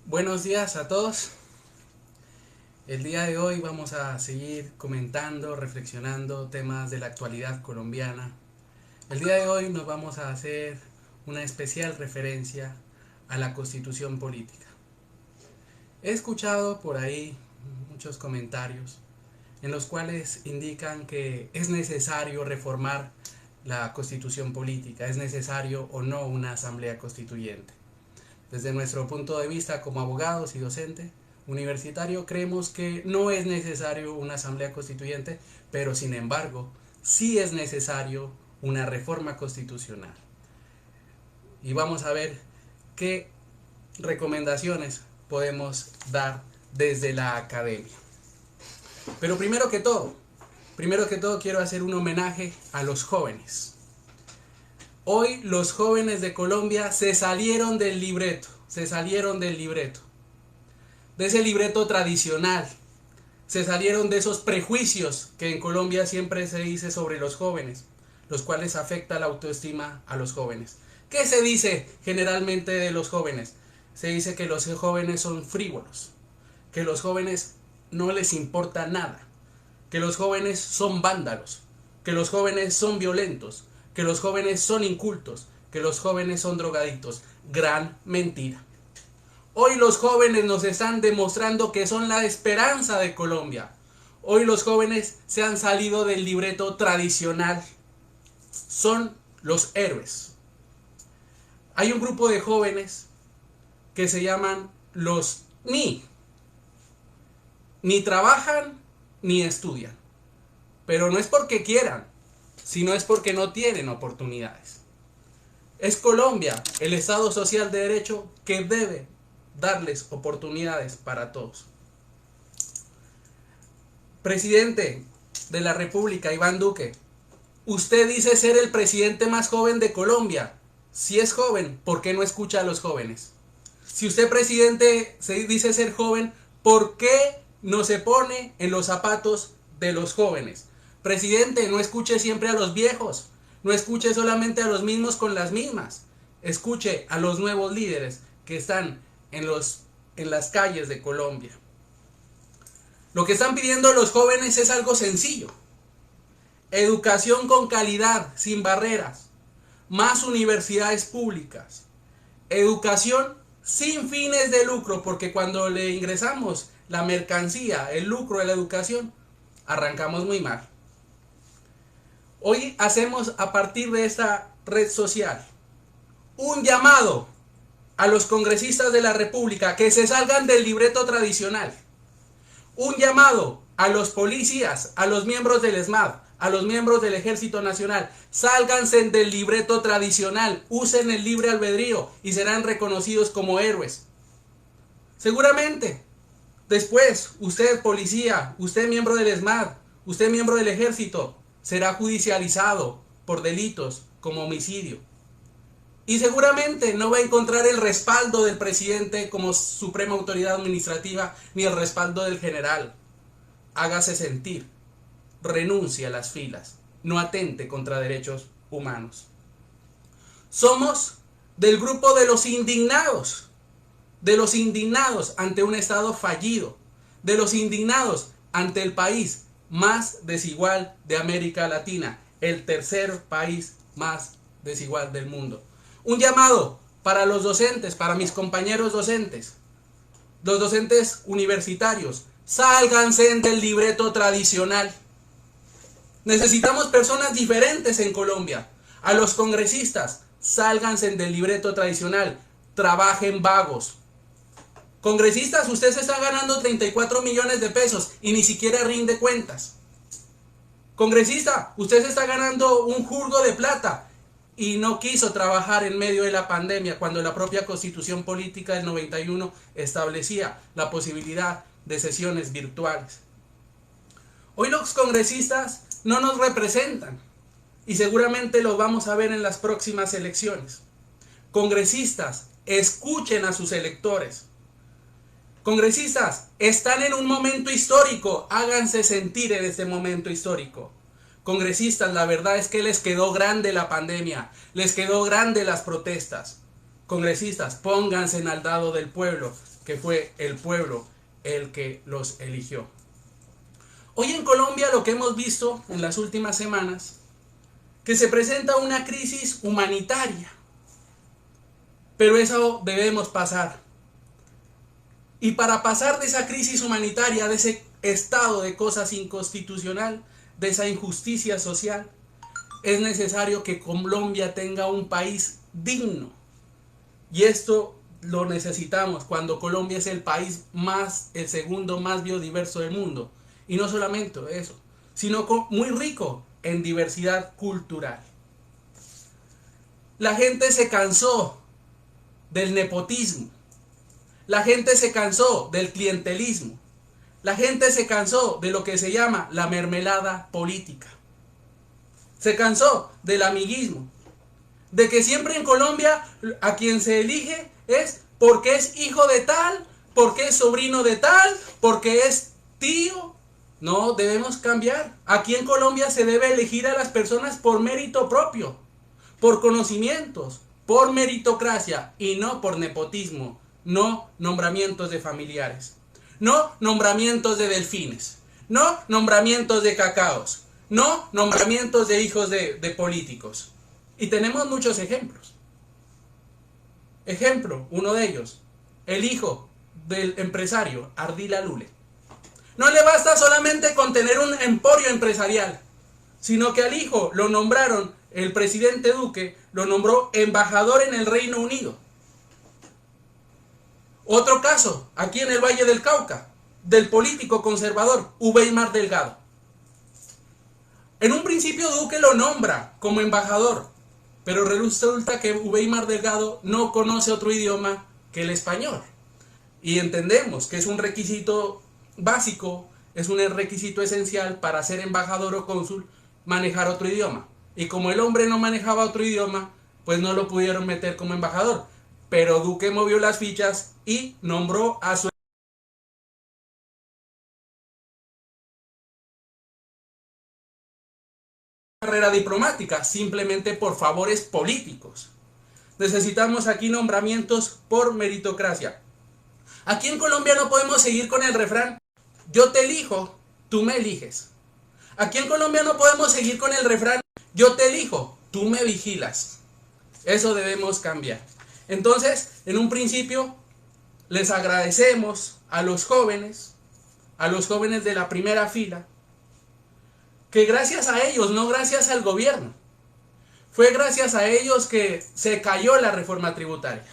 Buenos días a todos. El día de hoy vamos a seguir comentando, reflexionando temas de la actualidad colombiana. El día de hoy nos vamos a hacer una especial referencia a la Constitución política. He escuchado por ahí muchos comentarios en los cuales indican que es necesario reformar la Constitución política, es necesario o no una asamblea constituyente. Desde nuestro punto de vista como abogados y docente universitario, creemos que no es necesario una asamblea constituyente, pero sin embargo, sí es necesario una reforma constitucional. Y vamos a ver qué recomendaciones podemos dar desde la academia. Pero primero que todo quiero hacer un homenaje a los jóvenes. Hoy los jóvenes de Colombia se salieron del libreto, de ese libreto tradicional, se salieron de esos prejuicios que en Colombia siempre se dice sobre los jóvenes, los cuales afecta la autoestima a los jóvenes. ¿Qué se dice generalmente de los jóvenes? Se dice que los jóvenes son frívolos, que los jóvenes no les importa nada, que los jóvenes son vándalos, que los jóvenes son violentos, que los jóvenes son incultos, que los jóvenes son drogadictos. Gran mentira. Hoy los jóvenes nos están demostrando que son la esperanza de Colombia. Hoy los jóvenes se han salido del libreto tradicional. Son los héroes. Hay un grupo de jóvenes que se llaman los ni trabajan ni estudian. Pero no es porque quieran, sino es porque no tienen oportunidades. Es Colombia, el Estado Social de Derecho, que debe darles oportunidades para todos. Presidente de la República, Iván Duque, usted dice ser el presidente más joven de Colombia. Si es joven, ¿por qué no escucha a los jóvenes? Si usted, presidente, se dice ser joven, ¿por qué no se pone en los zapatos de los jóvenes? Presidente, no escuche siempre a los viejos, no escuche solamente a los mismos con las mismas, escuche a los nuevos líderes que están en las calles de Colombia. Lo que están pidiendo los jóvenes es algo sencillo: educación con calidad, sin barreras, más universidades públicas, educación sin fines de lucro, porque cuando le ingresamos la mercancía, el lucro de la educación, arrancamos muy mal. Hoy hacemos a partir de esta red social un llamado a los congresistas de la República que se salgan del libreto tradicional. Un llamado a los policías, a los miembros del ESMAD, a los miembros del Ejército Nacional: sálganse del libreto tradicional, usen el libre albedrío y serán reconocidos como héroes. Seguramente, después, usted policía, usted miembro del ESMAD, usted miembro del Ejército, será judicializado por delitos como homicidio. Y seguramente no va a encontrar el respaldo del presidente como suprema autoridad administrativa, ni el respaldo del general. Hágase sentir, renuncie a las filas, no atente contra derechos humanos. Somos del grupo de los indignados ante un Estado fallido, de los indignados ante el país más desigual de América Latina, el tercer país más desigual del mundo. Un llamado para los docentes, para mis compañeros docentes, los docentes universitarios: sálganse del libreto tradicional. Necesitamos personas diferentes en Colombia. A los congresistas: sálganse del libreto tradicional, trabajen vagos. Congresistas, usted se está ganando 34 millones de pesos y ni siquiera rinde cuentas. Congresista, usted se está ganando un jurgo de plata y no quiso trabajar en medio de la pandemia, cuando la propia Constitución Política del 91 establecía la posibilidad de sesiones virtuales. Hoy los congresistas no nos representan y seguramente los vamos a ver en las próximas elecciones. Congresistas, escuchen a sus electores. Congresistas, están en un momento histórico, háganse sentir en este momento histórico. Congresistas, la verdad es que les quedó grande la pandemia, les quedó grande las protestas. Congresistas, pónganse en al lado del pueblo, que fue el pueblo el que los eligió. Hoy en Colombia lo que hemos visto en las últimas semanas, que se presenta una crisis humanitaria, pero eso debemos pasar. Y para pasar de esa crisis humanitaria, de ese estado de cosas inconstitucional, de esa injusticia social, es necesario que Colombia tenga un país digno. Y esto lo necesitamos cuando Colombia es el país el segundo más biodiverso del mundo. Y no solamente eso, sino muy rico en diversidad cultural. La gente se cansó del nepotismo. La gente se cansó del clientelismo. La gente se cansó de lo que se llama la mermelada política. Se cansó del amiguismo. De que siempre en Colombia a quien se elige es porque es hijo de tal, porque es sobrino de tal, porque es tío. No, debemos cambiar. Aquí en Colombia se debe elegir a las personas por mérito propio, por conocimientos, por meritocracia y no por nepotismo, no nombramientos de familiares, no nombramientos de delfines, no nombramientos de cacaos, no nombramientos de hijos de políticos. Y tenemos muchos ejemplos. Ejemplo, uno de ellos, el hijo del empresario Ardila Lule. No le basta solamente con tener un emporio empresarial, sino que al hijo lo nombraron, el presidente Duque lo nombró embajador en el Reino Unido. Otro caso, aquí en el Valle del Cauca, del político conservador Uweimar Delgado. En un principio Duque lo nombra como embajador, pero resulta que Uweimar Delgado no conoce otro idioma que el español. Y entendemos que es un requisito básico, es un requisito esencial para ser embajador o cónsul, manejar otro idioma. Y como el hombre no manejaba otro idioma, pues no lo pudieron meter como embajador. Pero Duque movió las fichas y nombró a su carrera diplomática, simplemente por favores políticos. Necesitamos aquí nombramientos por meritocracia. Aquí en Colombia no podemos seguir con el refrán, yo te elijo, tú me eliges. Aquí en Colombia no podemos seguir con el refrán, yo te elijo, tú me vigilas. Eso debemos cambiar. Entonces, en un principio, les agradecemos a los jóvenes de la primera fila, que gracias a ellos, no gracias al gobierno, fue gracias a ellos que se cayó la reforma tributaria.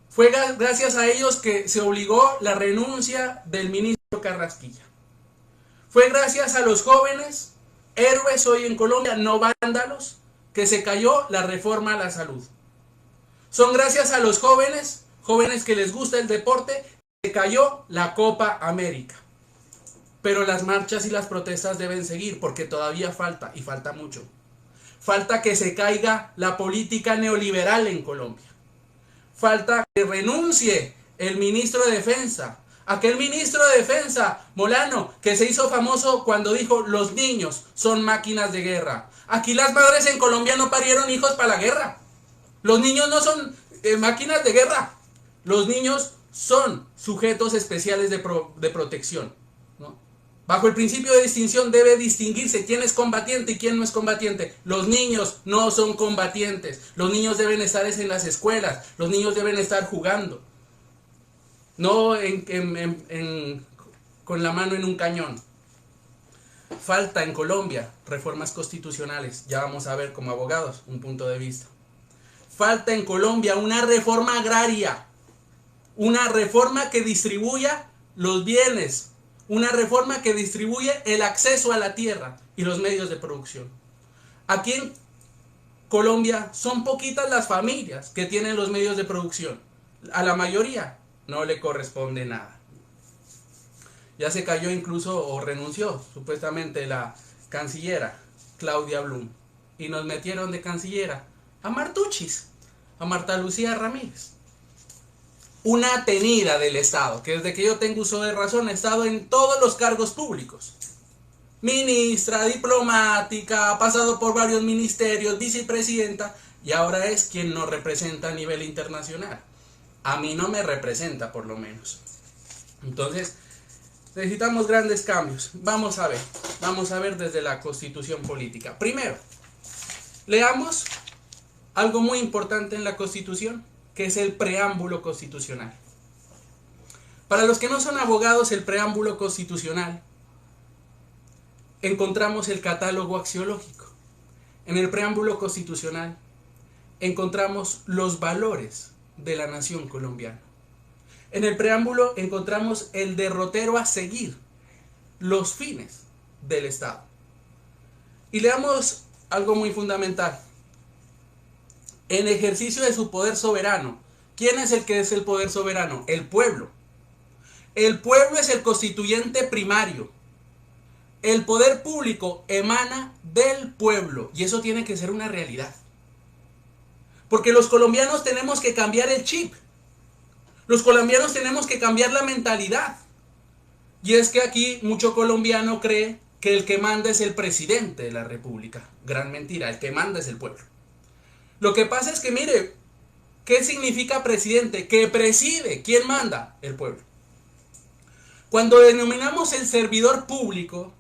Fue gracias a ellos que se obligó la renuncia del ministro Carrasquilla. Fue gracias a los jóvenes, héroes hoy en Colombia, no vándalos, que se cayó la reforma a la salud. Son gracias a los jóvenes que les gusta el deporte, que se cayó la Copa América. Pero las marchas y las protestas deben seguir porque todavía falta, y falta mucho. Falta que se caiga la política neoliberal en Colombia. Falta que renuncie el ministro de Defensa. Aquel ministro de Defensa, Molano, que se hizo famoso cuando dijo los niños son máquinas de guerra. Aquí las madres en Colombia no parieron hijos para la guerra. Los niños no son máquinas de guerra. Los niños son sujetos especiales de protección, ¿no? Bajo el principio de distinción debe distinguirse quién es combatiente y quién no es combatiente. Los niños no son combatientes. Los niños deben estar en las escuelas. Los niños deben estar jugando. No con la mano en un cañón. Falta en Colombia reformas constitucionales. Ya vamos a ver como abogados un punto de vista. Falta en Colombia una reforma agraria. Una reforma que distribuya los bienes. Una reforma que distribuye el acceso a la tierra y los medios de producción. Aquí en Colombia son poquitas las familias que tienen los medios de producción. A la mayoría no le corresponde nada. Ya se cayó incluso o renunció supuestamente la cancillera Claudia Blum. Y nos metieron de cancillera a Martuchis, a Marta Lucía Ramírez. Una tenida del Estado, que desde que yo tengo uso de razón ha estado en todos los cargos públicos. ministra, diplomática, ha pasado por varios ministerios, vicepresidenta, y ahora es quien nos representa a nivel internacional. A mí no me representa, por lo menos. Entonces, necesitamos grandes cambios. Vamos a ver desde la Constitución política. Primero, leamos algo muy importante en la Constitución, que es el preámbulo constitucional. Para los que no son abogados, el preámbulo constitucional, encontramos el catálogo axiológico. En el preámbulo constitucional encontramos los valores de la nación colombiana. En el preámbulo encontramos el derrotero a seguir, los fines del Estado. Y leamos algo muy fundamental. En ejercicio de su poder soberano, ¿quién es el que es el poder soberano? El pueblo. El pueblo es el constituyente primario. El poder público emana del pueblo, y eso tiene que ser una realidad. Porque los colombianos tenemos que cambiar el chip. Los colombianos tenemos que cambiar la mentalidad. Y es que aquí mucho colombiano cree que el que manda es el presidente de la república. Gran mentira, el que manda es el pueblo. Lo que pasa es que, mire, ¿qué significa presidente? Que preside. ¿Quién manda? El pueblo. Cuando denominamos el servidor público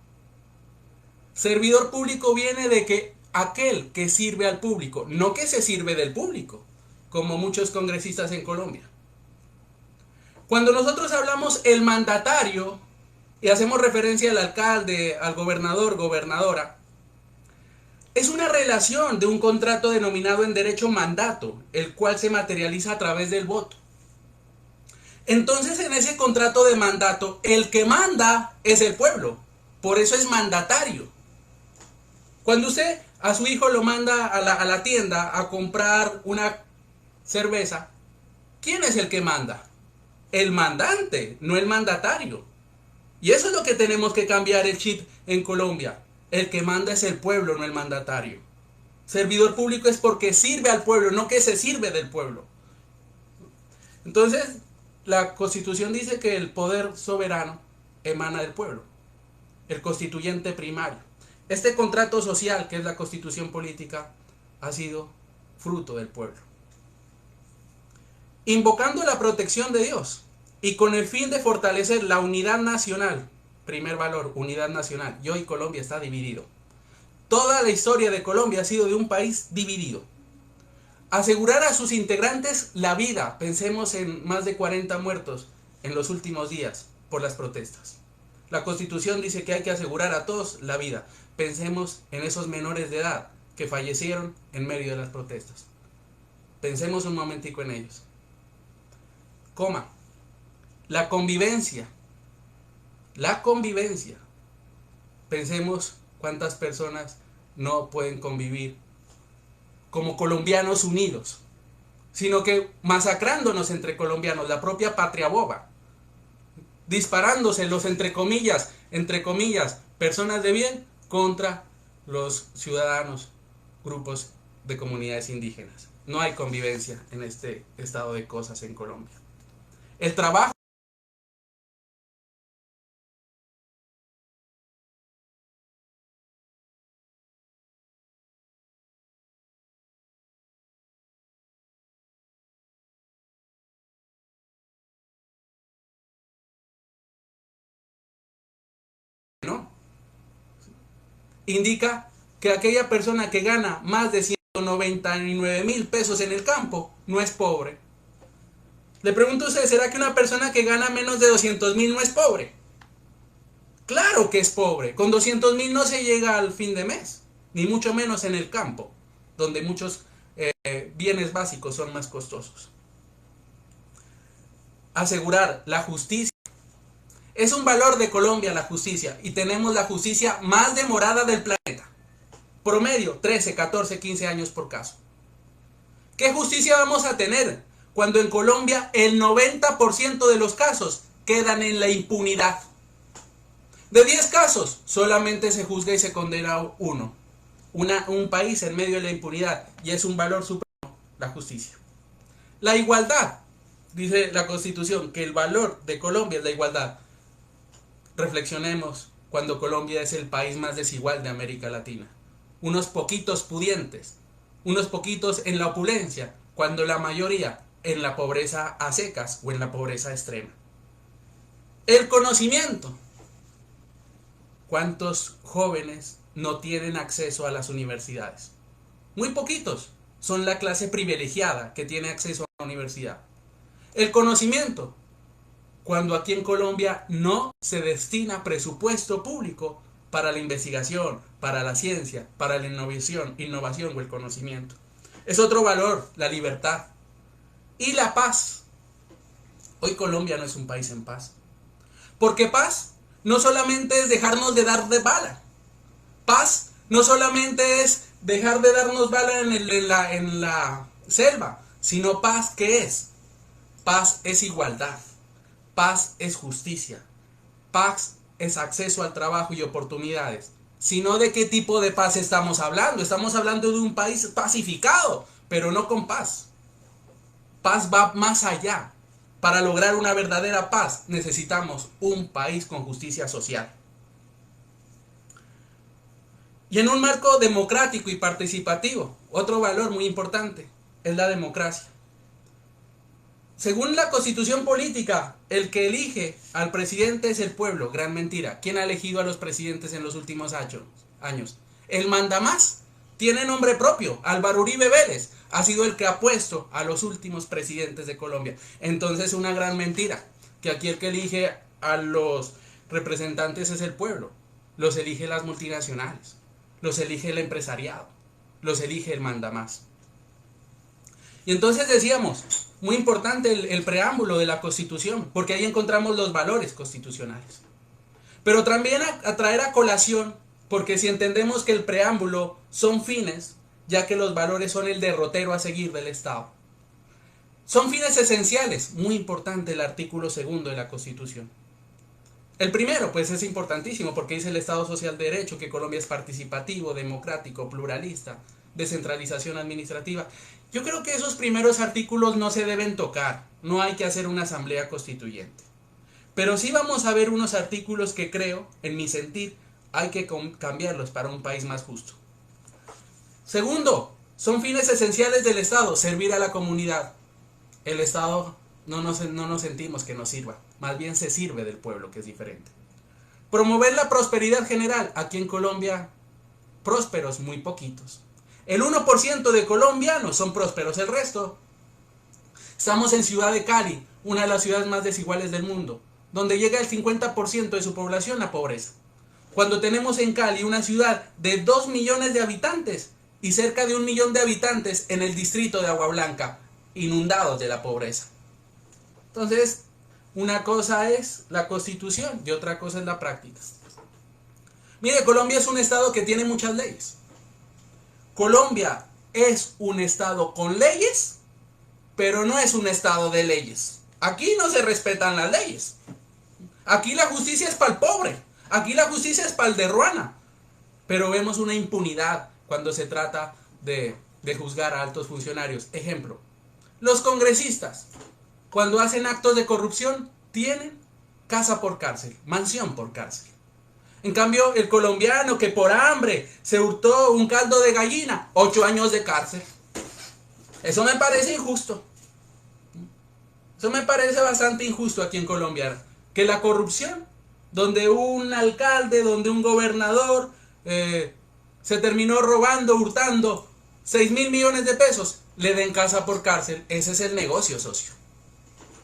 viene de que aquel que sirve al público, no que se sirve del público, como muchos congresistas en Colombia. Cuando nosotros hablamos el mandatario y hacemos referencia al alcalde, al gobernador, gobernadora, es una relación de un contrato denominado en derecho mandato, el cual se materializa a través del voto. Entonces, en ese contrato de mandato, el que manda es el pueblo, por eso es mandatario. Cuando usted a su hijo lo manda a la tienda a comprar una cerveza, ¿quién es el que manda? El mandante, no el mandatario. Y eso es lo que tenemos que cambiar el chip en Colombia. El que manda es el pueblo, no el mandatario. Servidor público es porque sirve al pueblo, no que se sirve del pueblo. Entonces, la Constitución dice que el poder soberano emana del pueblo, el constituyente primario. Este contrato social, que es la Constitución política, ha sido fruto del pueblo. Invocando la protección de Dios y con el fin de fortalecer la unidad nacional, primer valor, unidad nacional, y hoy Colombia está dividido. Toda la historia de Colombia ha sido de un país dividido. Asegurar a sus integrantes la vida, pensemos en más de 40 muertos en los últimos días por las protestas. La Constitución dice que hay que asegurar a todos la vida. Pensemos en esos menores de edad que fallecieron en medio de las protestas. Pensemos un momentico en ellos. Coma. La convivencia. La convivencia. Pensemos cuántas personas no pueden convivir como colombianos unidos, sino que masacrándonos entre colombianos, la propia patria boba, disparándose los entre comillas, personas de bien contra los ciudadanos, grupos de comunidades indígenas. No hay convivencia en este estado de cosas en Colombia. El trabajo ¿no? Indica que aquella persona que gana más de 199,000 pesos en el campo no es pobre. Le pregunto a usted, ¿será que una persona que gana menos de 200,000 no es pobre? Claro que es pobre. Con 200,000 no se llega al fin de mes, ni mucho menos en el campo, donde muchos bienes básicos son más costosos. Asegurar la justicia. Es un valor de Colombia la justicia, y tenemos la justicia más demorada del planeta. Promedio, 13, 14, 15 años por caso. ¿Qué justicia vamos a tener cuando en Colombia el 90% de los casos quedan en la impunidad? De 10 casos, solamente se juzga y se condena uno. Un país en medio de la impunidad, y es un valor supremo, la justicia. La igualdad, dice la Constitución, que el valor de Colombia es la igualdad. Reflexionemos cuando Colombia es el país más desigual de América Latina. Unos poquitos pudientes, unos poquitos en la opulencia, cuando la mayoría en la pobreza a secas o en la pobreza extrema. El conocimiento. ¿Cuántos jóvenes no tienen acceso a las universidades? Muy poquitos. Son la clase privilegiada que tiene acceso a la universidad. El conocimiento. Cuando aquí en Colombia no se destina presupuesto público para la investigación, para la ciencia, para la innovación o el conocimiento. Es otro valor, la libertad. Y la paz. Hoy Colombia no es un país en paz. Porque paz no solamente es dejarnos de dar de bala. Paz no solamente es dejar de darnos bala en la selva, sino paz, ¿qué es? Paz es igualdad. Paz es justicia. Paz es acceso al trabajo y oportunidades. Sino de qué tipo de paz estamos hablando. Estamos hablando de un país pacificado, pero no con paz. Paz va más allá. Para lograr una verdadera paz necesitamos un país con justicia social. Y en un marco democrático y participativo, otro valor muy importante es la democracia. Según la Constitución política, el que elige al presidente es el pueblo. Gran mentira. ¿Quién ha elegido a los presidentes en los últimos años? El mandamás tiene nombre propio. Álvaro Uribe Vélez ha sido el que ha puesto a los últimos presidentes de Colombia. Entonces, una gran mentira, que aquí el que elige a los representantes es el pueblo. Los elige las multinacionales, los elige el empresariado, los elige el mandamás. Y entonces decíamos, muy importante el preámbulo de la Constitución, porque ahí encontramos los valores constitucionales. Pero también a traer a colación, porque si entendemos que el preámbulo son fines, ya que los valores son el derrotero a seguir del Estado. Son fines esenciales, muy importante el artículo 2 de la Constitución. El primero, pues es importantísimo, porque dice el Estado Social de Derecho, que Colombia es participativo, democrático, pluralista, descentralización administrativa. Yo creo que esos primeros artículos no se deben tocar, no hay que hacer una asamblea constituyente. Pero sí vamos a ver unos artículos que creo, en mi sentir, hay que cambiarlos para un país más justo. Segundo, son fines esenciales del Estado, servir a la comunidad. El Estado no nos sentimos que nos sirva, más bien se sirve del pueblo, que es diferente. Promover la prosperidad general, aquí en Colombia, prósperos muy poquitos. El 1% de colombianos son prósperos, el resto. Estamos en Ciudad de Cali, una de las ciudades más desiguales del mundo, donde llega el 50% de su población a pobreza. Cuando tenemos en Cali una ciudad de 2 millones de habitantes y cerca de 1 millón de habitantes en el distrito de Agua Blanca, inundados de la pobreza. Entonces, una cosa es la Constitución y otra cosa es la práctica. Mire, Colombia es un estado que tiene muchas leyes. Colombia es un estado con leyes, pero no es un estado de leyes. Aquí no se respetan las leyes. Aquí la justicia es para el pobre. Aquí la justicia es para el de Ruana. Pero vemos una impunidad cuando se trata de juzgar a altos funcionarios. Ejemplo, los congresistas, cuando hacen actos de corrupción, tienen casa por cárcel, mansión por cárcel. En cambio, el colombiano que por hambre se hurtó un caldo de gallina, 8 años de cárcel. Eso me parece injusto. Eso me parece bastante injusto aquí en Colombia. Que la corrupción, donde un alcalde, donde un gobernador se terminó robando, hurtando 6.000 millones de pesos, le den casa por cárcel. Ese es el negocio, socio.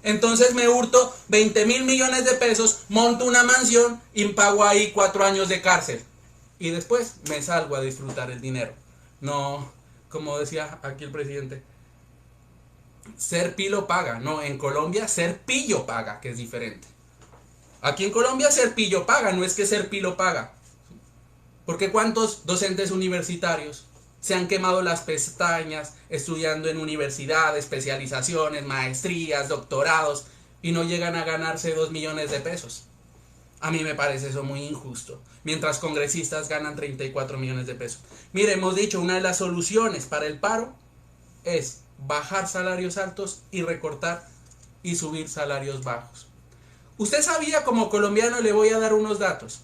Entonces me hurto 20.000 millones de pesos, monto una mansión y pago ahí 4 años de cárcel. Y después me salgo a disfrutar el dinero. No, como decía aquí el presidente, ser pilo paga. No, en Colombia ser pillo paga, que es diferente. Aquí en Colombia ser pillo paga, no es que ser pilo paga. Porque ¿cuántos docentes universitarios se han quemado las pestañas estudiando en universidades, especializaciones, maestrías, doctorados y no llegan a ganarse 2 millones de pesos? A mí me parece eso muy injusto. Mientras congresistas ganan 34 millones de pesos. Mire, hemos dicho, una de las soluciones para el paro es bajar salarios altos y recortar y subir salarios bajos. Usted sabía, como colombiano, le voy a dar unos datos.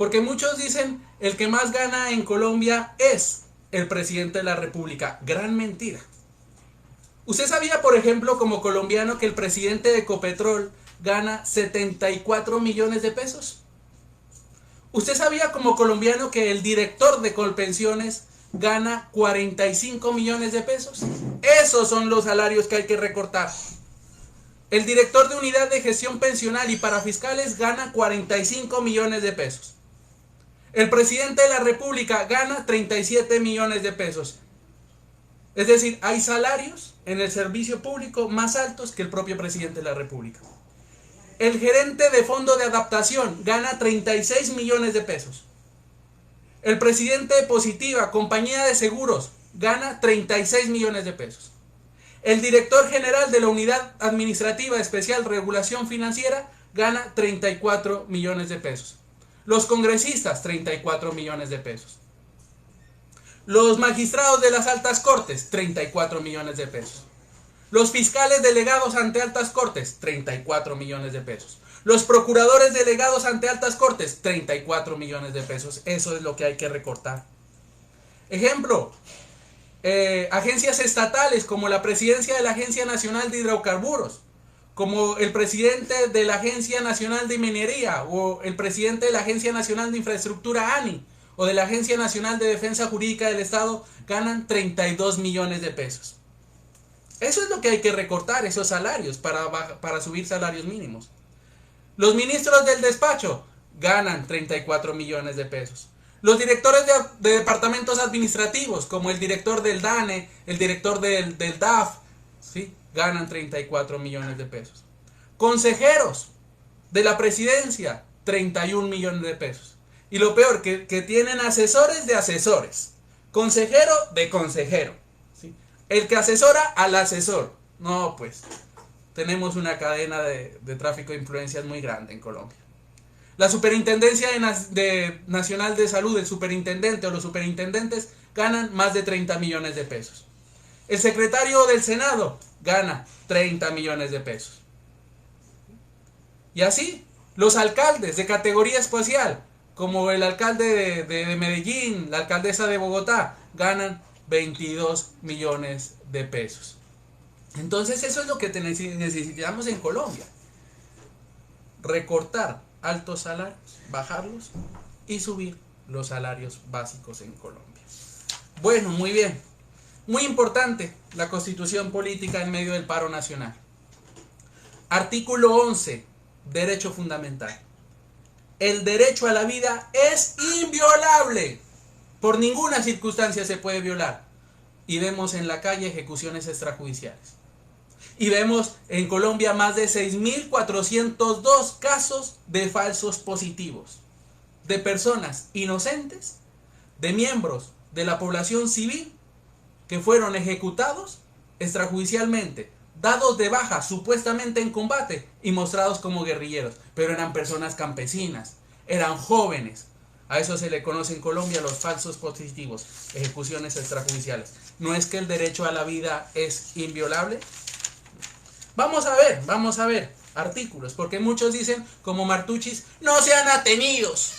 Porque muchos dicen el que más gana en Colombia es el presidente de la República. Gran mentira. ¿Usted sabía, por ejemplo, como colombiano, que el presidente de Ecopetrol gana 74 millones de pesos? ¿Usted sabía como colombiano que el director de Colpensiones gana 45 millones de pesos? Esos son los salarios que hay que recortar. El director de unidad de gestión pensional y parafiscales gana 45 millones de pesos. El presidente de la República gana 37 millones de pesos. Es decir, hay salarios en el servicio público más altos que el propio presidente de la República. El gerente de fondo de adaptación gana 36 millones de pesos. El presidente de Positiva, compañía de seguros, gana 36 millones de pesos. El director general de la Unidad Administrativa Especial Regulación Financiera gana 34 millones de pesos. Los congresistas, 34 millones de pesos. Los magistrados de las altas cortes, 34 millones de pesos. Los fiscales delegados ante altas cortes, 34 millones de pesos. Los procuradores delegados ante altas cortes, 34 millones de pesos. Eso es lo que hay que recortar. Ejemplo, agencias estatales como la presidencia de la Agencia Nacional de Hidrocarburos, como el presidente de la Agencia Nacional de Minería o el presidente de la Agencia Nacional de Infraestructura ANI o de la Agencia Nacional de Defensa Jurídica del Estado, ganan 32 millones de pesos. Eso es lo que hay que recortar, esos salarios, para subir salarios mínimos. Los ministros del despacho ganan 34 millones de pesos. Los directores de departamentos administrativos, como el director del DANE, el director del DAF, ¿sí?, ganan 34 millones de pesos. Consejeros de la presidencia, 31 millones de pesos. Y lo peor, que tienen asesores de asesores, consejero de consejero, ¿sí?, el que asesora al asesor. No, pues, tenemos una cadena de tráfico de influencias muy grande en Colombia. La Superintendencia Nacional de Salud, el superintendente o los superintendentes ganan más de 30 millones de pesos. El secretario del Senado gana 30 millones de pesos. Y así, los alcaldes de categoría espacial, como el alcalde de Medellín, la alcaldesa de Bogotá, ganan 22 millones de pesos. Entonces eso es lo que necesitamos en Colombia. Recortar altos salarios, bajarlos y subir los salarios básicos en Colombia. Bueno, muy bien. Muy importante la constitución política en medio del paro nacional. Artículo 11, derecho fundamental. El derecho a la vida es inviolable. Por ninguna circunstancia se puede violar. Y vemos en la calle ejecuciones extrajudiciales. Y vemos en Colombia más de 6.402 casos de falsos positivos. De personas inocentes, de miembros de la población civil que fueron ejecutados extrajudicialmente, dados de baja supuestamente en combate y mostrados como guerrilleros. Pero eran personas campesinas, eran jóvenes. A eso se le conoce en Colombia los falsos positivos, ejecuciones extrajudiciales. ¿No es que el derecho a la vida es inviolable? Vamos a ver artículos, porque muchos dicen, como Martuchis, no sean atenidos.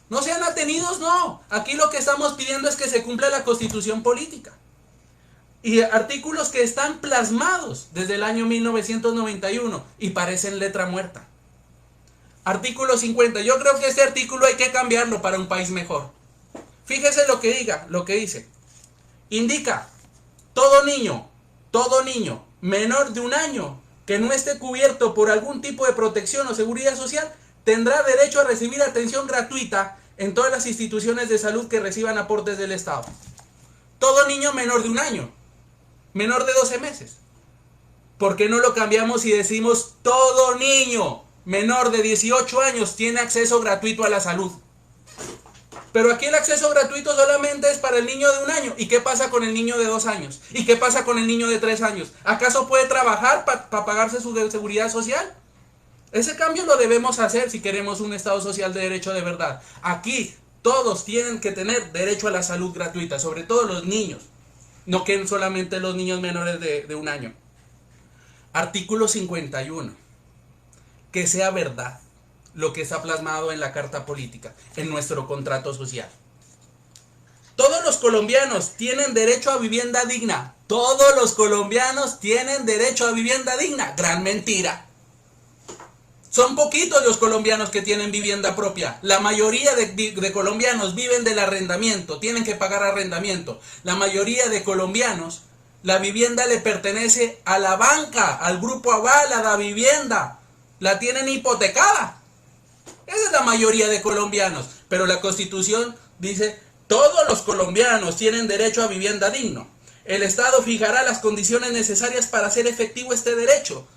No sean atenidos, no. Aquí lo que estamos pidiendo es que se cumpla la constitución política. Y artículos que están plasmados desde el año 1991 y parecen letra muerta. Artículo 50. Yo creo que este artículo hay que cambiarlo para un país mejor. Fíjese lo que dice. Indica, todo niño menor de 1 año que no esté cubierto por algún tipo de protección o seguridad social tendrá derecho a recibir atención gratuita en todas las instituciones de salud que reciban aportes del Estado. Todo niño menor de 1 año, menor de 12 meses. ¿Por qué no lo cambiamos y decimos todo niño menor de 18 años tiene acceso gratuito a la salud? Pero aquí el acceso gratuito solamente es para el niño de 1 año. ¿Y qué pasa con el niño de 2 años? ¿Y qué pasa con el niño de 3 años? ¿Acaso puede trabajar para pagarse su seguridad social? Ese cambio lo debemos hacer si queremos un Estado social de derecho de verdad. Aquí todos tienen que tener derecho a la salud gratuita, sobre todo los niños. No que solamente los niños menores de 1 año. Artículo 51. Que sea verdad lo que está plasmado en la Carta Política, en nuestro contrato social. Todos los colombianos tienen derecho a vivienda digna. Todos los colombianos tienen derecho a vivienda digna. Gran mentira. Son poquitos los colombianos que tienen vivienda propia. La mayoría de colombianos viven del arrendamiento, tienen que pagar arrendamiento. La mayoría de colombianos, la vivienda le pertenece a la banca, al grupo Aval, a la vivienda. La tienen hipotecada. Esa es la mayoría de colombianos. Pero la Constitución dice, todos los colombianos tienen derecho a vivienda digno. El Estado fijará las condiciones necesarias para hacer efectivo este derecho.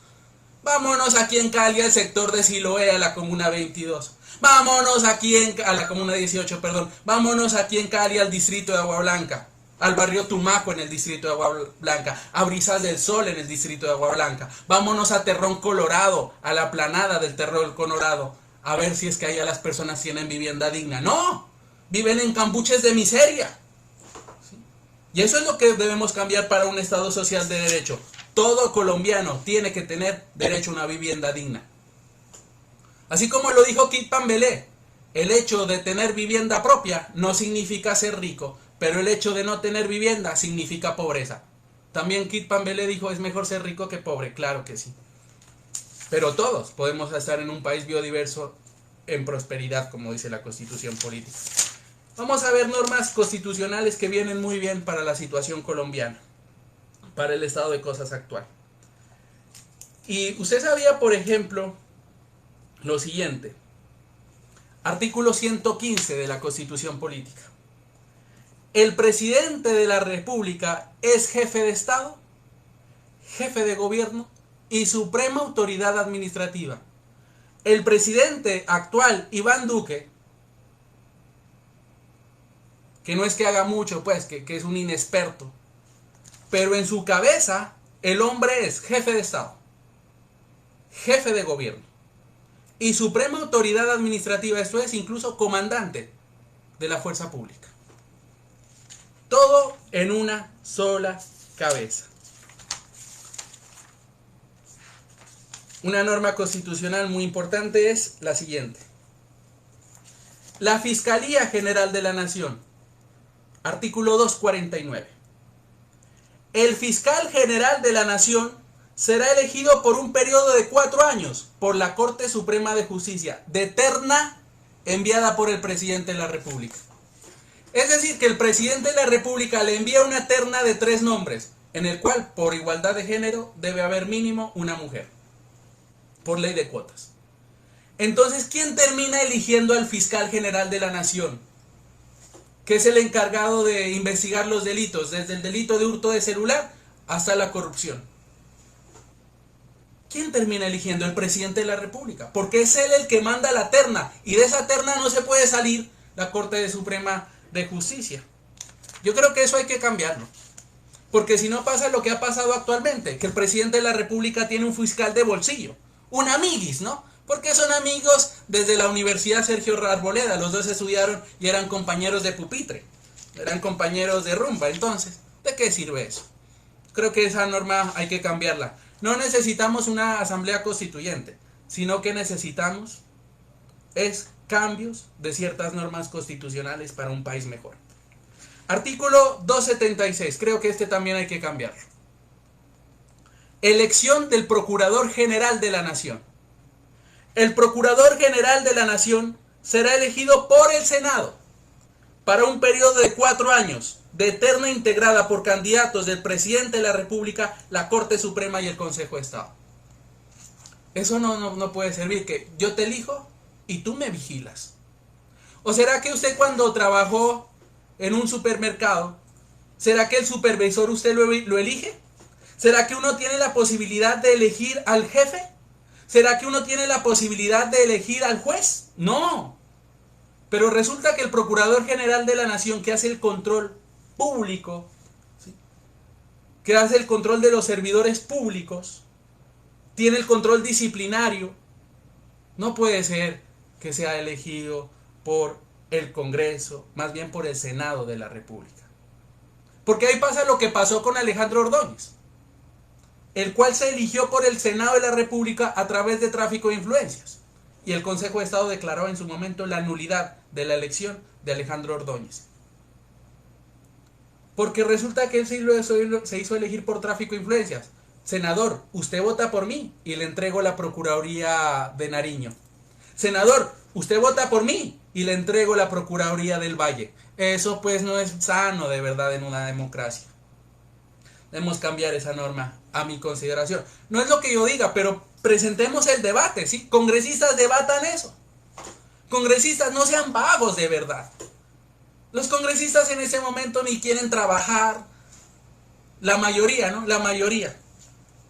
Vámonos aquí en Cali al sector de Siloé, a la comuna 22. Vámonos aquí a la comuna 18, perdón. Vámonos aquí en Cali al distrito de Agua Blanca. Al barrio Tumaco en el distrito de Agua Blanca. A Brisas del Sol en el distrito de Agua Blanca. Vámonos a Terrón Colorado, a la planada del Terrón Colorado. A ver si es que allá las personas tienen vivienda digna. ¡No! Viven en cambuches de miseria. ¿Sí? Y eso es lo que debemos cambiar para un Estado social de derecho. Todo colombiano tiene que tener derecho a una vivienda digna. Así como lo dijo Kit Pambelé, el hecho de tener vivienda propia no significa ser rico, pero el hecho de no tener vivienda significa pobreza. También Kit Pambelé dijo, es mejor ser rico que pobre, claro que sí. Pero todos podemos estar en un país biodiverso en prosperidad, como dice la Constitución política. Vamos a ver normas constitucionales que vienen muy bien para la situación colombiana, para el estado de cosas actual. Y usted sabía, por ejemplo, lo siguiente. Artículo 115 de la Constitución política. El presidente de la República es jefe de Estado, jefe de gobierno y suprema autoridad administrativa. El presidente actual, Iván Duque, que no es que haga mucho, pues, que es un inexperto, pero en su cabeza el hombre es jefe de Estado, jefe de gobierno y suprema autoridad administrativa, esto es incluso comandante de la fuerza pública. Todo en una sola cabeza. Una norma constitucional muy importante es la siguiente. La Fiscalía General de la Nación, artículo 249. El fiscal general de la Nación será elegido por un periodo de 4 años por la Corte Suprema de Justicia, de terna enviada por el presidente de la República. Es decir, que el presidente de la República le envía una terna de 3 nombres, en el cual, por igualdad de género, debe haber mínimo una mujer, por ley de cuotas. Entonces, ¿quién termina eligiendo al fiscal general de la Nación? Que es el encargado de investigar los delitos, desde el delito de hurto de celular hasta la corrupción. ¿Quién termina eligiendo? El presidente de la República, porque es él el que manda la terna, y de esa terna no se puede salir la Corte Suprema de Justicia. Yo creo que eso hay que cambiarlo, porque si no pasa lo que ha pasado actualmente, que el presidente de la República tiene un fiscal de bolsillo, un amiguis, ¿no? Porque son amigos desde la Universidad Sergio Arboleda, los dos estudiaron y eran compañeros de pupitre, eran compañeros de rumba. Entonces, ¿de qué sirve eso? Creo que esa norma hay que cambiarla. No necesitamos una asamblea constituyente, sino que necesitamos es cambios de ciertas normas constitucionales para un país mejor. Artículo 276, creo que este también hay que cambiarlo. Elección del Procurador General de la Nación. El Procurador General de la Nación será elegido por el Senado para un periodo de 4 años, de terna integrada por candidatos del Presidente de la República, la Corte Suprema y el Consejo de Estado. Eso no puede servir, que yo te elijo y tú me vigilas. ¿O será que usted cuando trabajó en un supermercado, será que el supervisor usted lo elige? ¿Será que uno tiene la posibilidad de elegir al jefe? ¿Será que uno tiene la posibilidad de elegir al juez? No. Pero resulta que el Procurador General de la Nación, que hace el control público, ¿sí?, que hace el control de los servidores públicos, tiene el control disciplinario, no puede ser que sea elegido por el Congreso, más bien por el Senado de la República. Porque ahí pasa lo que pasó con Alejandro Ordóñez, el cual se eligió por el Senado de la República a través de tráfico de influencias. y el Consejo de Estado declaró en su momento la nulidad de la elección de Alejandro Ordóñez. Porque resulta que él se hizo elegir por tráfico de influencias. Senador, usted vota por mí y le entrego la Procuraduría de Nariño. Senador, usted vota por mí y le entrego la Procuraduría del Valle. Eso pues no es sano de verdad en una democracia. Debemos cambiar esa norma a mi consideración. No es lo que yo diga, pero presentemos el debate, ¿sí? Congresistas debatan eso. Congresistas no sean vagos de verdad. Los congresistas en ese momento ni quieren trabajar. La mayoría, ¿no? La mayoría.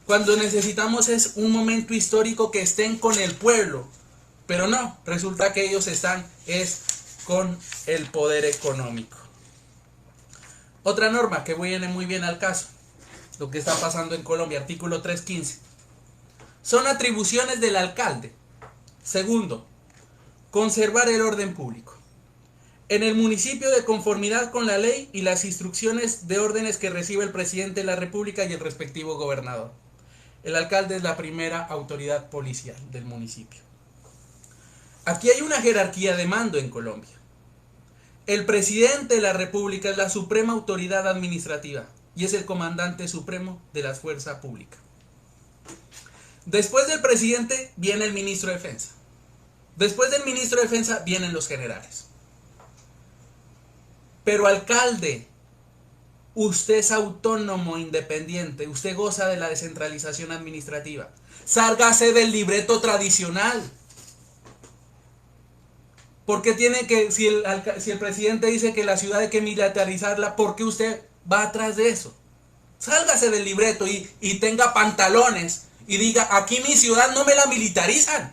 Cuando necesitamos es un momento histórico que estén con el pueblo. Pero no, resulta que ellos están con el poder económico. Otra norma que viene muy bien al caso. Lo que está pasando en Colombia, artículo 315. Son atribuciones del alcalde. Segundo, conservar el orden público en el municipio de conformidad con la ley y las instrucciones de órdenes que recibe el presidente de la República y el respectivo gobernador. El alcalde es la primera autoridad policial del municipio. Aquí hay una jerarquía de mando en Colombia. El presidente de la República es la suprema autoridad administrativa y es el comandante supremo de la fuerza pública. Después del presidente viene el ministro de Defensa. Después del ministro de Defensa vienen los generales. Pero alcalde, usted es autónomo, independiente, usted goza de la descentralización administrativa. Sálgase del libreto tradicional. ¿Por qué tiene que, si el presidente dice que la ciudad hay que militarizarla, por qué usted va atrás de eso? Sálgase del libreto y tenga pantalones y diga, aquí mi ciudad no me la militarizan.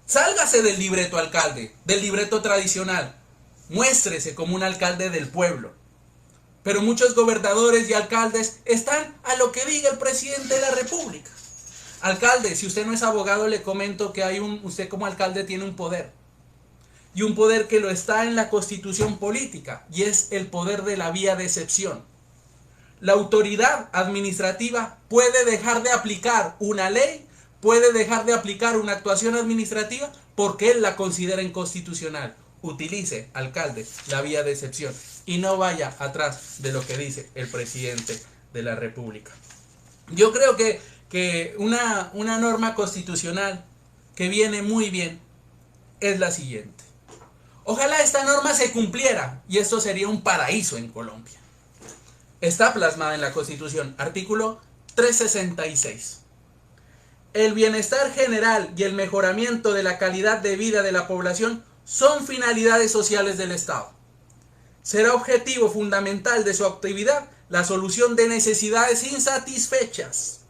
Sálgase del libreto, alcalde, del libreto tradicional. Muéstrese como un alcalde del pueblo. Pero muchos gobernadores y alcaldes están a lo que diga el presidente de la República. Alcalde, si usted no es abogado, le comento que usted como alcalde tiene un poder. Y un poder que lo está en la Constitución política, y es el poder de la vía de excepción. La autoridad administrativa puede dejar de aplicar una ley, puede dejar de aplicar una actuación administrativa porque él la considera inconstitucional. Utilice, alcalde, la vía de excepción y no vaya atrás de lo que dice el presidente de la República. Yo creo que una norma constitucional que viene muy bien es la siguiente. Ojalá esta norma se cumpliera y esto sería un paraíso en Colombia. Está plasmada en la Constitución, artículo 366. El bienestar general y el mejoramiento de la calidad de vida de la población son finalidades sociales del Estado. Será objetivo fundamental de su actividad la solución de necesidades insatisfechas,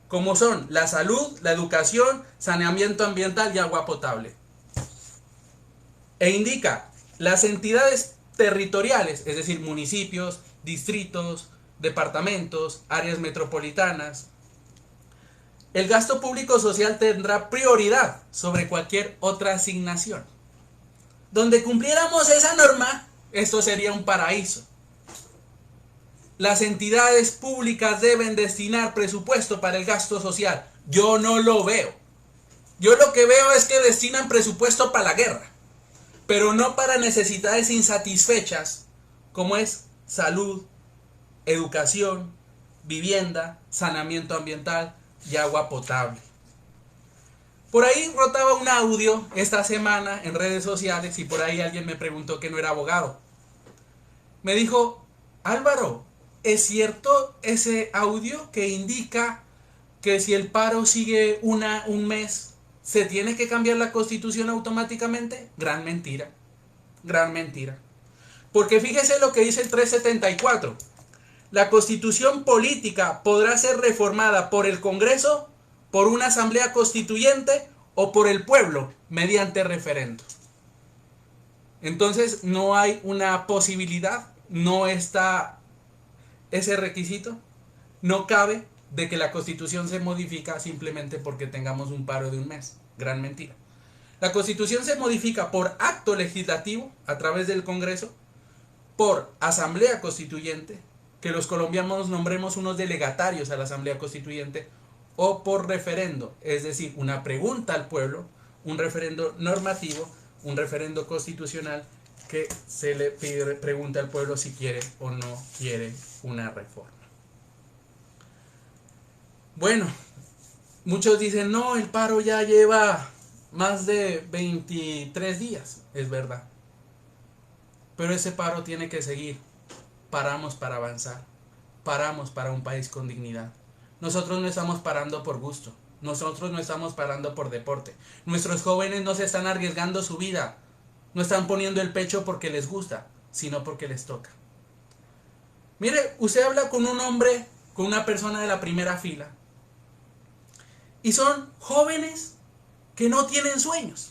como son la salud, la educación, saneamiento ambiental y agua potable. E indica las entidades territoriales, es decir, municipios, distritos, departamentos, áreas metropolitanas. El gasto público social tendrá prioridad sobre cualquier otra asignación. Donde cumpliéramos esa norma, esto sería un paraíso. Las entidades públicas deben destinar presupuesto para el gasto social. Yo no lo veo. Yo lo que veo es que destinan presupuesto para la guerra, pero no para necesidades insatisfechas, como es salud, educación, vivienda, saneamiento ambiental y agua potable. Por ahí rotaba un audio esta semana en redes sociales y por ahí alguien me preguntó que no era abogado. Me dijo, Álvaro, ¿es cierto ese audio que indica que si el paro sigue un mes, se tiene que cambiar la Constitución automáticamente? Gran mentira, gran mentira. Porque fíjese lo que dice el 374. La Constitución política podrá ser reformada por el Congreso, por una asamblea constituyente o por el pueblo mediante referendo. Entonces no hay una posibilidad, no está ese requisito, no cabe de que la Constitución se modifica simplemente porque tengamos un paro de un mes. Gran mentira. La Constitución se modifica por acto legislativo a través del Congreso, por asamblea constituyente, que los colombianos nombremos unos delegatarios a la asamblea constituyente, o por referendo, es decir, una pregunta al pueblo, un referendo normativo, un referendo constitucional que se le pregunta al pueblo si quiere o no quiere una reforma. Bueno, muchos dicen, no, el paro ya lleva más de 23 días, es verdad. Pero ese paro tiene que seguir. Paramos para avanzar. Paramos para un país con dignidad. Nosotros no estamos parando por gusto. Nosotros no estamos parando por deporte. Nuestros jóvenes no se están arriesgando su vida. No están poniendo el pecho porque les gusta, sino porque les toca. Mire, usted habla con un hombre, con una persona de la primera fila. Y son jóvenes que no tienen sueños.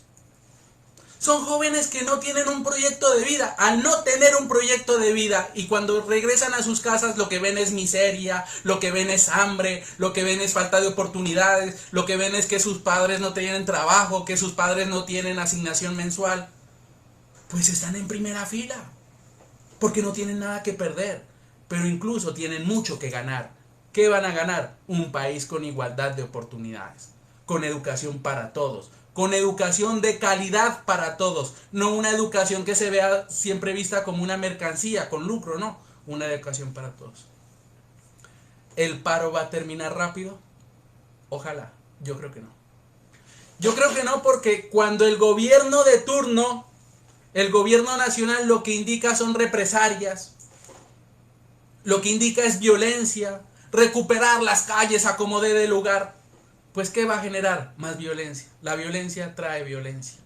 Son jóvenes que no tienen un proyecto de vida. Al no tener un proyecto de vida y cuando regresan a sus casas lo que ven es miseria, lo que ven es hambre, lo que ven es falta de oportunidades, lo que ven es que sus padres no tienen trabajo, que sus padres no tienen asignación mensual. Pues están en primera fila, porque no tienen nada que perder, pero incluso tienen mucho que ganar. ¿Qué van a ganar? Un país con igualdad de oportunidades, con educación para todos, con educación de calidad para todos, no una educación que se vea siempre vista como una mercancía, con lucro, no, una educación para todos. ¿El paro va a terminar rápido? Ojalá, yo creo que no. Yo creo que no, porque cuando el gobierno de turno, el gobierno nacional, lo que indica son represalias, lo que indica es violencia, recuperar las calles a como dé de lugar, pues ¿qué va a generar? Más violencia. La violencia trae violencia.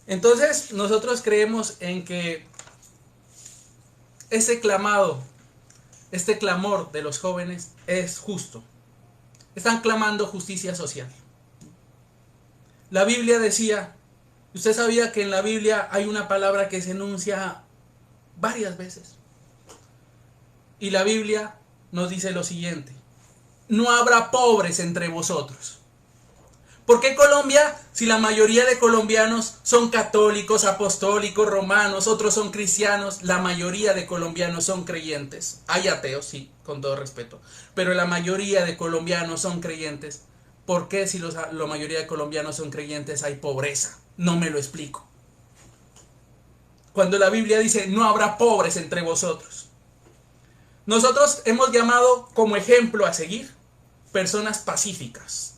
Entonces nosotros creemos en que este clamor de los jóvenes es justo. Están clamando justicia social. La Biblia decía, usted sabía que en la Biblia hay una palabra que se enuncia varias veces. Y la Biblia nos dice lo siguiente: no habrá pobres entre vosotros. ¿Por qué Colombia? Si la mayoría de colombianos son católicos, apostólicos, romanos, otros son cristianos, la mayoría de colombianos son creyentes. Hay ateos, sí, con todo respeto, pero la mayoría de colombianos son creyentes. ¿Por qué si la mayoría de colombianos son creyentes hay pobreza? No me lo explico. Cuando la Biblia dice no habrá pobres entre vosotros. Nosotros hemos llamado como ejemplo a seguir personas pacíficas.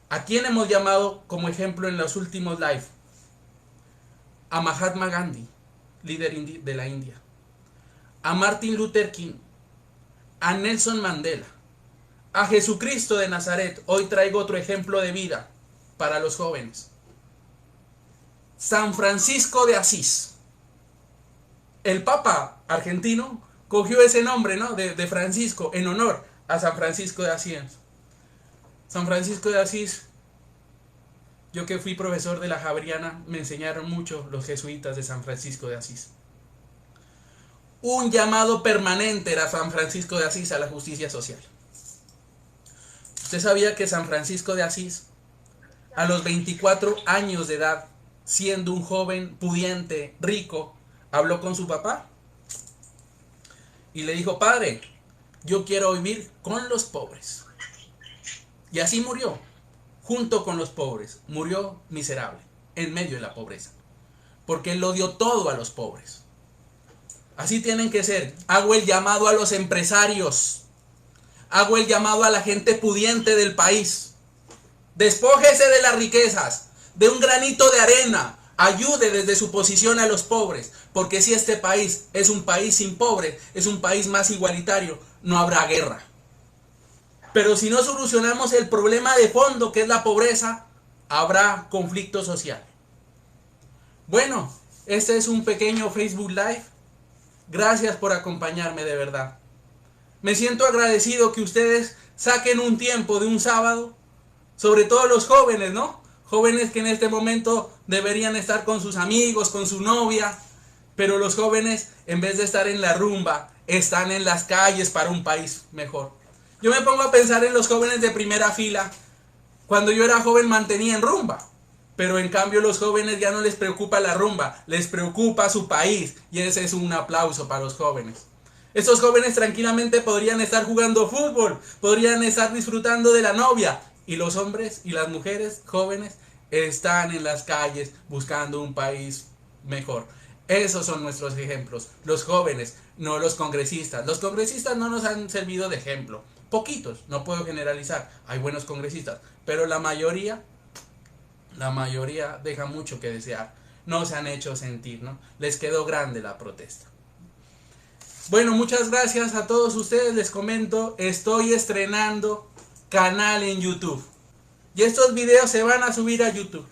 ¿A quién hemos llamado como ejemplo en los últimos live? A Mahatma Gandhi, líder de la India. A Martin Luther King. A Nelson Mandela. A Jesucristo de Nazaret. Hoy traigo otro ejemplo de vida para los jóvenes. San Francisco de Asís. El Papa argentino cogió ese nombre, ¿no? de Francisco en honor a San Francisco de Asís. San Francisco de Asís, yo que fui profesor de la Javeriana, me enseñaron mucho los jesuitas de San Francisco de Asís. Un llamado permanente era San Francisco de Asís a la justicia social. ¿Usted sabía que San Francisco de Asís, a los 24 años de edad, siendo un joven pudiente, rico, habló con su papá? Y le dijo: padre, yo quiero vivir con los pobres. Y así murió, junto con los pobres. Murió miserable, en medio de la pobreza. Porque él lo dio todo a los pobres. Así tienen que ser. Hago el llamado a los empresarios. Hago el llamado a la gente pudiente del país. Despójese de las riquezas, de un granito de arena. Ayude desde su posición a los pobres. Porque si este país es un país sin pobres, es un país más igualitario, no habrá guerra. Pero si no solucionamos el problema de fondo, que es la pobreza, habrá conflicto social. Bueno, este es un pequeño Facebook Live. Gracias por acompañarme, de verdad. Me siento agradecido que ustedes saquen un tiempo de un sábado, sobre todo los jóvenes, ¿no? Jóvenes que en este momento deberían estar con sus amigos, con su novia, pero los jóvenes, en vez de estar en la rumba, están en las calles para un país mejor. Yo me pongo a pensar en los jóvenes de primera fila. Cuando yo era joven mantenían rumba, pero en cambio los jóvenes ya no les preocupa la rumba, les preocupa su país, y ese es un aplauso para los jóvenes. Estos jóvenes tranquilamente podrían estar jugando fútbol, podrían estar disfrutando de la novia Y los hombres y las mujeres jóvenes están en las calles buscando un país mejor. Esos son nuestros ejemplos, los jóvenes, no los congresistas. Los congresistas no nos han servido de ejemplo. Poquitos, no puedo generalizar, hay buenos congresistas, pero la mayoría deja mucho que desear. No se han hecho sentir, ¿no? Les quedó grande la protesta. Bueno, muchas gracias a todos ustedes. Les comento, estoy estrenando canal en YouTube. Y estos videos se van a subir a YouTube.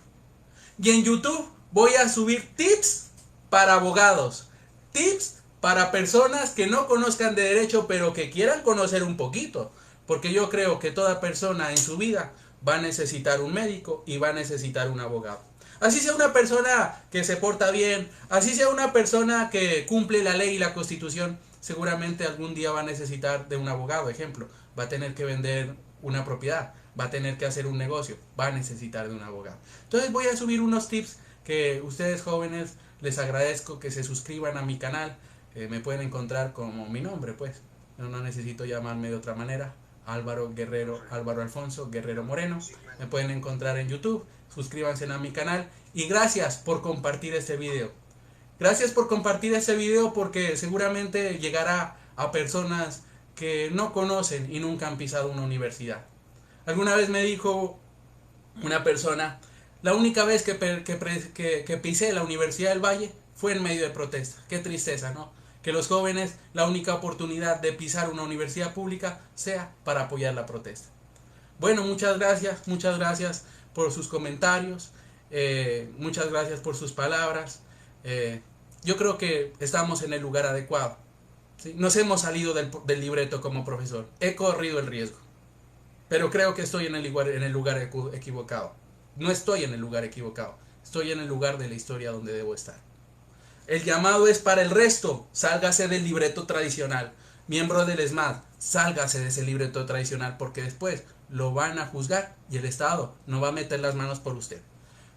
Y en YouTube voy a subir tips para abogados. Tips para personas que no conozcan de derecho, pero que quieran conocer un poquito. Porque yo creo que toda persona en su vida va a necesitar un médico y va a necesitar un abogado. Así sea una persona que se porta bien, así sea una persona que cumple la ley y la constitución, seguramente algún día va a necesitar de un abogado. Ejemplo, va a tener que vender una propiedad, va a tener que hacer un negocio, va a necesitar de un abogado. Entonces voy a subir unos tips que ustedes jóvenes les agradezco que se suscriban a mi canal. Me pueden encontrar como mi nombre, pues. No necesito llamarme de otra manera. Álvaro Guerrero, Álvaro Alfonso Guerrero Moreno. Me pueden encontrar en YouTube. Suscríbanse a mi canal. Y gracias por compartir este video. Gracias por compartir este video porque seguramente llegará a personas que no conocen y nunca han pisado una universidad. Alguna vez me dijo una persona, la única vez que pisé la Universidad del Valle fue en medio de protesta. Qué tristeza, ¿no? Que los jóvenes, la única oportunidad de pisar una universidad pública sea para apoyar la protesta. Bueno, muchas gracias por sus comentarios, muchas gracias por sus palabras. Yo creo que estamos en el lugar adecuado, ¿sí? Nos hemos salido del libreto como profesor, he corrido el riesgo, pero creo que estoy en el lugar equivocado. No estoy en el lugar equivocado, estoy en el lugar de la historia donde debo estar. El llamado es para el resto, sálgase del libreto tradicional. Miembro del ESMAD, sálgase de ese libreto tradicional porque después lo van a juzgar y el Estado no va a meter las manos por usted.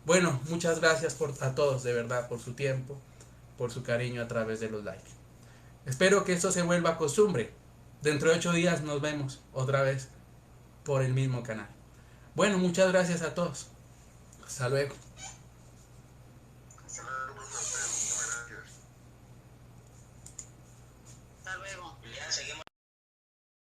Bueno, muchas gracias a todos de verdad por su tiempo, por su cariño a través de los likes. Espero que esto se vuelva costumbre. Dentro de 8 días nos vemos otra vez por el mismo canal. Bueno, muchas gracias a todos. Hasta luego.